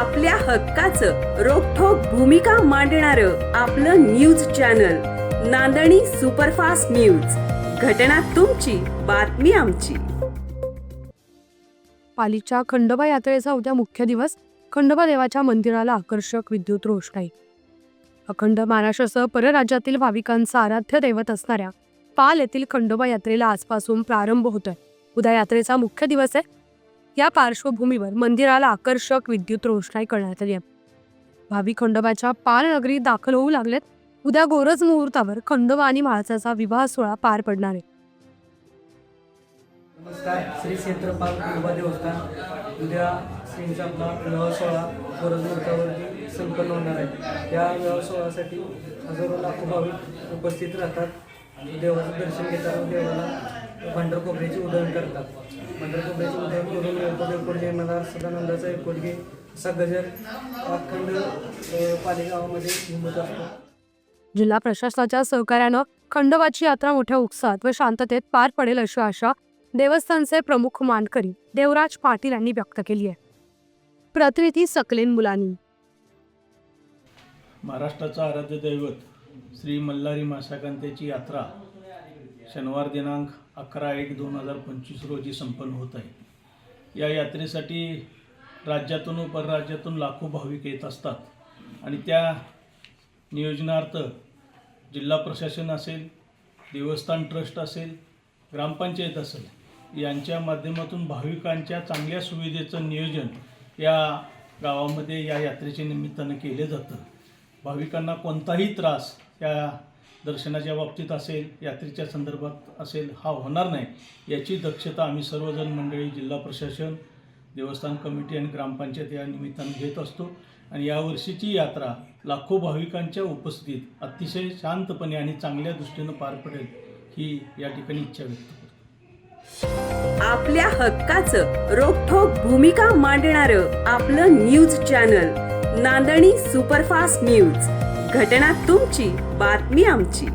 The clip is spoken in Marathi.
आपल्या हक्काचं रोखठोक भूमिका मांडणारं आपलं न्यूज चॅनल नांदणी सुपरफास्ट न्यूज. घटना तुमची, बातमी आमची. पालीच्या खंडोबा यात्रेचा उद्या मुख्य दिवस. खंडोबा देवाच्या मंदिराला आकर्षक विद्युत रोषणाई. अखंड महाराष्ट्रासह परराज्यातील भाविकांचं आराध्य दैवत असणाऱ्या पाल येथील खंडोबा यात्रेला आजपासून प्रारंभ होतोय. उद्या यात्रेचा मुख्य दिवस आहे. या पार्श्वभूमीवर मंदिराला आकर्षक विद्युत रोषणाई करण्यात आली आहे. भाविक खंडोबाच्या पाल नगरीत दाखल होऊ लागलेत. उद्या गोरज मुहूर्तावर खंडोबा आणि म्हाळसाचा विवाह सोहळा पार पडणार आहे. नमस्कार. श्री क्षेत्रपाल खंडोबा देवस्थान उद्या श्रींचा आपला विवाह सोहळा गोरज मुहूर्तावरती संपन्न होणार आहे. या विवाह सोहळ्यासाठी हजारो लाखो भाविक उपस्थित राहतात. देवाचं दर्शन घेतात, देवाला भांडर खोबऱ्याची उधळण करतात. भांडर खोबऱ्याची उधळण करून एकूण जन्मदार सदानंदाचा एकोडगे असा गजर अखंड पालेगावामध्ये घुमत असतो. जिल्हा प्रशासनाच्या सहकार्यानं खंडोबाची यात्रा मोठ्या उत्साहात व शांततेत पार पडेल अशी आशा देवस्थानचे प्रमुख मानकरी देवराज पाटील यांनी व्यक्त केली आहे. प्रतिनिधी सकलेन मुलानी. महाराष्ट्राचं आराध्य दैवत श्री मल्हारी मासाकांत्याची यात्रा शनिवार दिनांक 11/1/2025 रोजी संपन्न होत आहे. या यात्रेसाठी राज्यातून व परराज्यातून लाखो भाविक येत असतात आणि त्या नियोजनार्थ जिल्हा प्रशासन असेल, देवस्थान ट्रस्ट असेल, ग्रामपंचायत असेल यांच्या माध्यमातून भाविकांच्या चांगल्या सुविधेचं नियोजन या गावामध्ये या यात्रेच्या निमित्तानं केले जातं. भाविकांना कोणताही त्रास या दर्शनाच्या बाबतीत असेल, यात्रेच्या संदर्भात असेल, हा होणार नाही याची दक्षता आम्ही सर्वजण मंडळी, जिल्हा प्रशासन, देवस्थान कमिटी आणि ग्रामपंचायत या निमित्तानं घेत असतो. आणि यावर्षीची यात्रा लाखो भाविकांच्या उपस्थितीत अतिशय शांतपणे आणि चांगल्या दृष्टीनं पार पडेल ही या ठिकाणी इच्छा व्यक्त करतो. आपल्या हक्काचं रोखठोक भूमिका मांडणारं आपलं न्यूज चॅनल नांदणी सुपरफास्ट न्यूज. घटना तुमची, बातमी आमची.